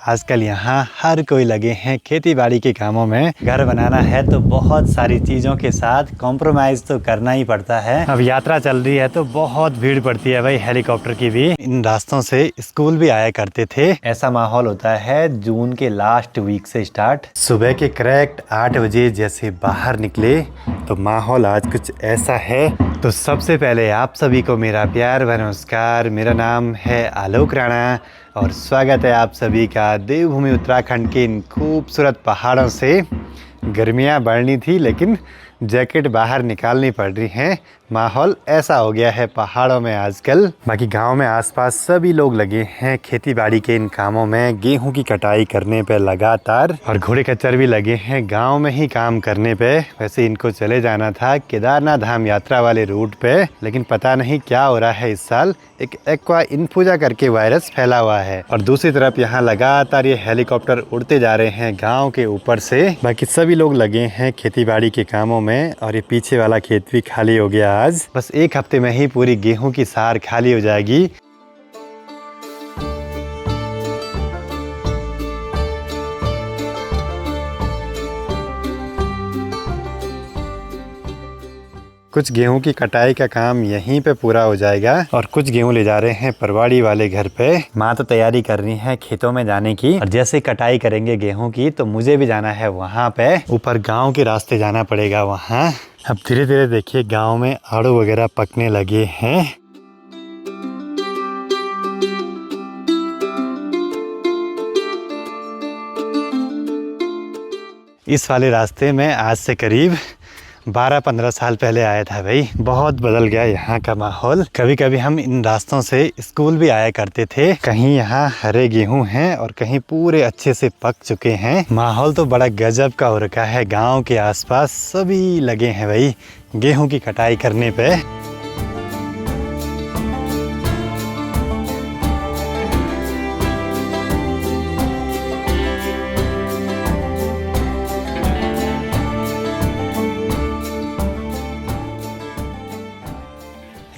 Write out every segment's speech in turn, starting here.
आजकल यहाँ हर कोई लगे हैं खेती बाड़ी के कामों में। घर बनाना है तो बहुत सारी चीज़ों के साथ कॉम्प्रोमाइज़ तो करना ही पड़ता है। अब यात्रा चल रही है तो बहुत भीड़ पड़ती है भाई, हेलीकॉप्टर की भी। इन रास्तों से स्कूल भी आया करते थे। ऐसा माहौल होता है जून के लास्ट वीक से स्टार्ट। सुबह के करेक्ट 8 बजे जैसे बाहर निकले तो माहौल आज कुछ ऐसा है। तो सबसे पहले आप सभी को मेरा प्यार व नमस्कार। मेरा नाम है आलोक राणा और स्वागत है आप सभी का देवभूमि उत्तराखंड के इन खूबसूरत पहाड़ों से। गर्मियाँ बढ़नी थी लेकिन जैकेट बाहर निकालनी पड़ रही हैं। माहौल ऐसा हो गया है पहाड़ों में आजकल। बाकी गांव में आसपास सभी लोग लगे हैं खेती बाड़ी के इन कामों में, गेहूं की कटाई करने पे लगातार। और घोड़े खच्चर भी लगे हैं गांव में ही काम करने पे। वैसे इनको चले जाना था केदारनाथ धाम यात्रा वाले रूट पे, लेकिन पता नहीं क्या हो रहा है इस साल। एक एक्वा इन्फ्लुएंजा करके वायरस फैला हुआ है। और दूसरी तरफ यहाँ लगातार ये हेलीकॉप्टर उड़ते जा रहे हैं गाँव के ऊपर से। बाकी सभी लोग लगे हैं खेती बाड़ी के कामों में। और ये पीछे वाला खेत भी खाली हो गया आज। बस एक हफ्ते में ही पूरी गेहूं की सार खाली हो जाएगी। कुछ गेहूं की कटाई का काम यहीं पे पूरा हो जाएगा और कुछ गेहूं ले जा रहे हैं परवाड़ी वाले घर पे। माँ तो तैयारी कर रही है खेतों में जाने की। और जैसे कटाई करेंगे गेहूं की तो मुझे भी जाना है वहाँ पे। ऊपर गांव के रास्ते जाना पड़ेगा वहाँ। अब धीरे धीरे देखिए गांव में आड़ू वगैरह पकने लगे हैं। इस वाले रास्ते में आज से करीब 12-15 साल पहले आया था भाई। बहुत बदल गया यहाँ का माहौल। कभी कभी हम इन रास्तों से स्कूल भी आया करते थे। कहीं यहाँ हरे गेहूं हैं और कहीं पूरे अच्छे से पक चुके हैं। माहौल तो बड़ा गजब का हो रखा है। गांव के आसपास सभी लगे हैं भाई गेहूं की कटाई करने पे।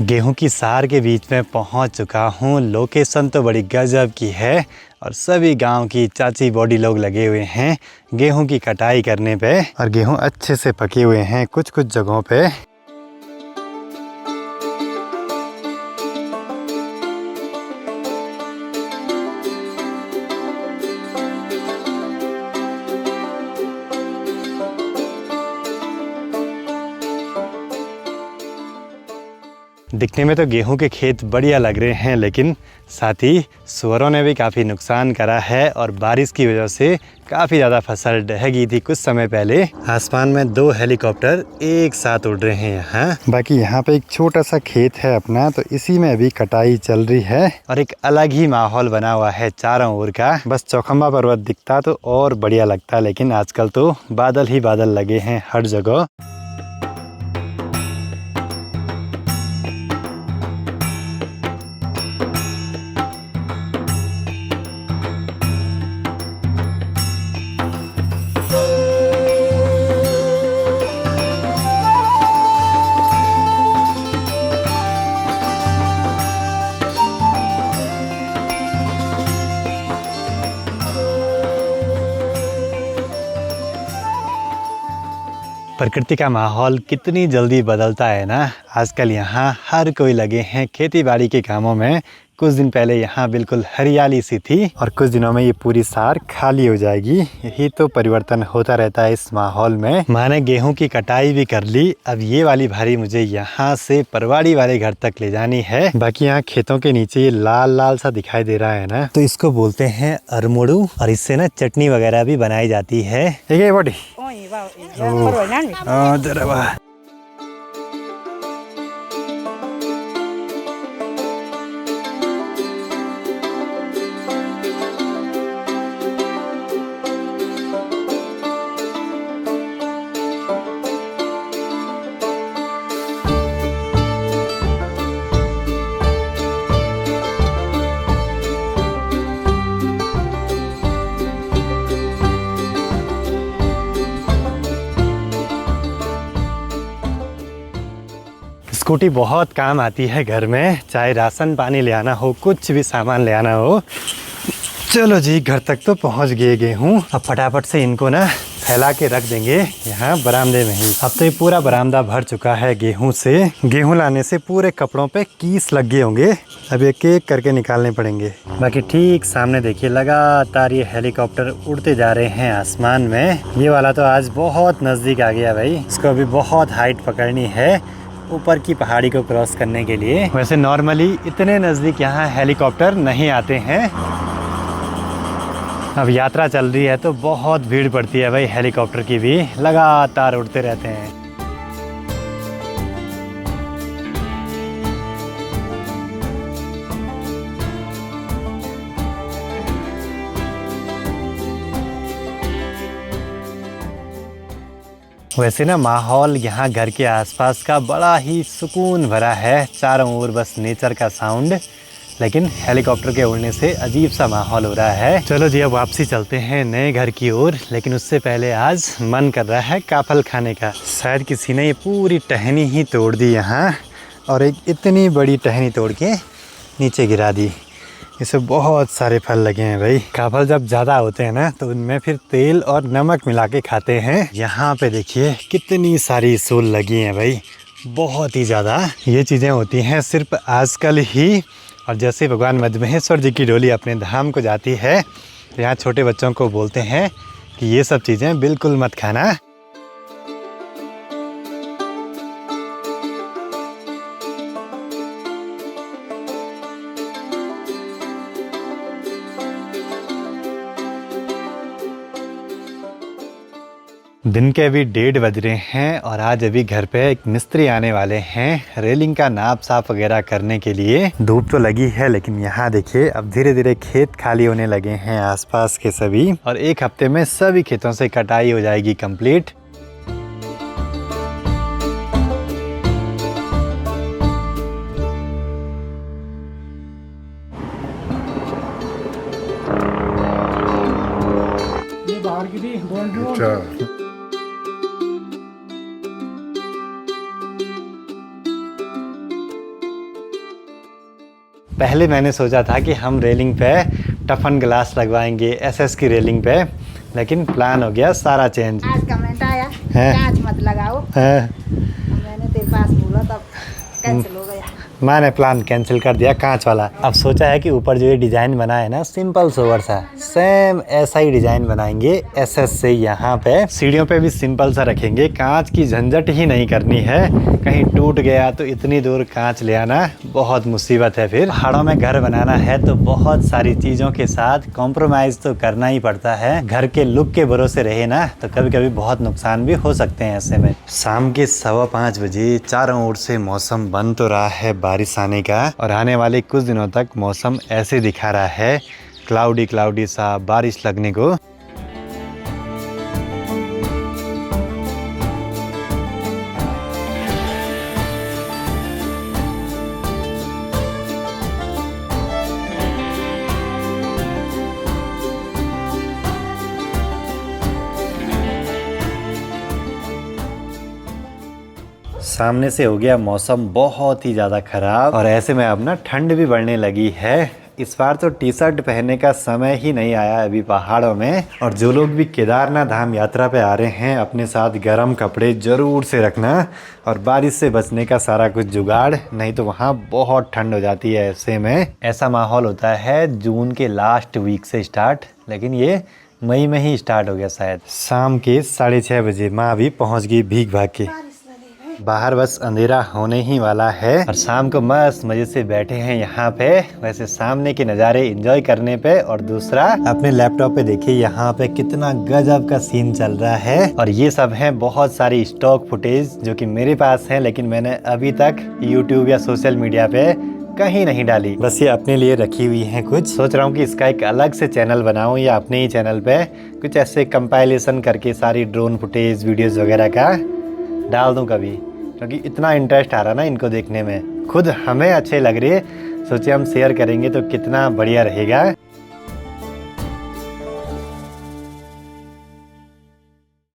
गेहूं की सार के बीच में पहुंच चुका हूं। लोकेशन तो बड़ी गजब की है और सभी गांव की चाची बॉडी लोग लगे हुए हैं गेहूं की कटाई करने पे। और गेहूं अच्छे से पके हुए हैं कुछ कुछ जगहों पे। दिखने में तो गेहूं के खेत बढ़िया लग रहे हैं, लेकिन साथ ही सुअरों ने भी काफ़ी नुकसान करा है और बारिश की वजह से काफ़ी ज़्यादा फसल ढह गई थी कुछ समय पहले। आसमान में 2 हेलीकॉप्टर एक साथ उड़ रहे हैं यहाँ। बाकी यहाँ पे एक छोटा सा खेत है अपना, तो इसी में अभी कटाई चल रही है और एक अलग ही माहौल बना हुआ है चारों ओर का। बस चौखंबा पर्वत दिखता तो और बढ़िया लगता, लेकिन आजकल तो बादल ही बादल लगे हैं हर जगह। प्रकृति का माहौल कितनी जल्दी बदलता है ना। आजकल यहाँ हर कोई लगे हैं खेती बाड़ी के कामों में। कुछ दिन पहले यहाँ बिल्कुल हरियाली सी थी और कुछ दिनों में ये पूरी सार खाली हो जाएगी। यही तो परिवर्तन होता रहता है इस माहौल में। मैंने गेहूं की कटाई भी कर ली। अब ये वाली भारी मुझे यहाँ से परवाड़ी वाले घर तक ले जानी है। बाकी यहाँ खेतों के नीचे ये लाल लाल सा दिखाई दे रहा है ना, तो इसको बोलते हैं अरमुड़ू और इससे ना चटनी वगैरह भी बनाई जाती है। स्कूटी बहुत काम आती है घर में, चाहे राशन पानी ले आना हो, कुछ भी सामान ले आना हो। चलो जी, घर तक तो पहुंच गए गेहूँ। अब फटाफट से इनको ना फैला के रख देंगे यहाँ बरामदे में ही। अब तो ये पूरा बरामदा भर चुका है गेहूं से। गेहूं लाने से पूरे कपड़ों पे कीस लग गए होंगे। अब एक एक करके निकालने पड़ेंगे। बाकी ठीक सामने देखिए, लगातार ये हेलीकॉप्टर उड़ते जा रहे हैं आसमान में। ये वाला तो आज बहुत नज़दीक आ गया भाई। इसको अभी बहुत हाइट पकड़नी है ऊपर की पहाड़ी को क्रॉस करने के लिए। वैसे नॉर्मली इतने नज़दीक यहाँ हेलीकॉप्टर नहीं आते हैं। अब यात्रा चल रही है तो बहुत भीड़ पड़ती है भाई, हेलीकॉप्टर की भी लगातार उड़ते रहते हैं। वैसे ना माहौल यहाँ घर के आसपास का बड़ा ही सुकून भरा है। चारों ओर बस नेचर का साउंड, लेकिन हेलीकॉप्टर के उड़ने से अजीब सा माहौल हो रहा है। चलो जी, अब वापसी चलते हैं नए घर की ओर। लेकिन उससे पहले आज मन कर रहा है काफल खाने का। शायद किसी ने ये पूरी टहनी ही तोड़ दी यहाँ, और एक इतनी बड़ी टहनी तोड़ के नीचे गिरा दी। इसमें बहुत सारे फल लगे हैं भाई। काफल जब ज़्यादा होते हैं ना तो उनमें फिर तेल और नमक मिला के खाते हैं। यहाँ पे देखिए कितनी सारी सूल लगी हैं भाई, बहुत ही ज़्यादा। ये चीज़ें होती हैं सिर्फ आजकल ही। और जैसे भगवान मद्महेश्वर जी की डोली अपने धाम को जाती है तो यहाँ छोटे बच्चों को बोलते हैं कि ये सब चीज़ें बिल्कुल मत खाना। दिन के अभी 1:30 बज रहे हैं और आज अभी घर पे एक मिस्त्री आने वाले हैं रेलिंग का नाप साफ वगैरह करने के लिए। धूप तो लगी है लेकिन यहाँ देखिए अब धीरे धीरे खेत खाली होने लगे हैं आसपास के सभी, और एक हफ्ते में सभी खेतों से कटाई हो जाएगी कंप्लीट। ये बाहर की थी बाउंड्री। पहले मैंने सोचा था कि हम रेलिंग पे टफन ग्लास लगवाएंगे एसएस की रेलिंग पे, लेकिन प्लान हो गया सारा चेंज। आज कमेंट आया है? कांच मत लगाओ। मैंने तेरे पास बोला तब कैंसिल हो गया। मैंने प्लान कैंसिल कर दिया कांच वाला। अब सोचा है कि ऊपर जो ये डिज़ाइन बना है ना सिंपल सोवर सा, सेम ऐसा ही डिज़ाइन बनाएंगे एसएस से। यहाँ पे सीढ़ियों पे भी सिंपल सा रखेंगे, कांच की झंझट ही नहीं करनी है। कहीं टूट गया तो इतनी दूर कांच ले आना बहुत मुसीबत है। फिर पहाड़ों में घर बनाना है तो बहुत सारी चीज़ों के साथ कॉम्प्रोमाइज़ तो करना ही पड़ता है। घर के लुक के भरोसे रहे ना तो कभी कभी बहुत नुकसान भी हो सकते हैं ऐसे में। शाम के 5:15 बजे चारों ओर से मौसम बन तो रहा है बारिश आने का, और आने वाले कुछ दिनों तक मौसम ऐसे दिखा रहा है क्लाउडी क्लाउडी सा, बारिश लगने को। सामने से हो गया मौसम बहुत ही ज़्यादा ख़राब, और ऐसे में अब ना ठंड भी बढ़ने लगी है। इस बार तो टी शर्ट पहनने का समय ही नहीं आया अभी पहाड़ों में। और जो लोग भी केदारनाथ धाम यात्रा पे आ रहे हैं अपने साथ गर्म कपड़े ज़रूर से रखना, और बारिश से बचने का सारा कुछ जुगाड़, नहीं तो वहाँ बहुत ठंड हो जाती है। ऐसे में ऐसा माहौल होता है जून के लास्ट वीक से स्टार्ट, लेकिन ये मई में ही स्टार्ट हो गया शायद। शाम के 6:30 बजे माँ भी पहुँच गई भीग भाग के। बाहर बस अंधेरा होने ही वाला है और शाम को मस्त मजे से बैठे हैं यहाँ पे, वैसे सामने के नज़ारे एंजॉय करने पे, और दूसरा अपने लैपटॉप पे देखिए यहाँ पे कितना गजब का सीन चल रहा है। और ये सब है बहुत सारी स्टॉक फुटेज जो कि मेरे पास है, लेकिन मैंने अभी तक यूट्यूब या सोशल मीडिया पे कहीं नहीं डाली, बस ये अपने लिए रखी हुई है। कुछ सोच रहा हूँ कि इसका एक अलग से चैनल बनाऊँ या अपने ही चैनल पे कुछ ऐसे कंपाइलेशन करके सारी ड्रोन फुटेज वीडियोज़ वगैरह का डाल दूं कभी, क्योंकि इतना इंटरेस्ट आ रहा ना इनको देखने में, खुद हमें अच्छे लग रहे, सोचे हम शेयर करेंगे तो कितना बढ़िया रहेगा।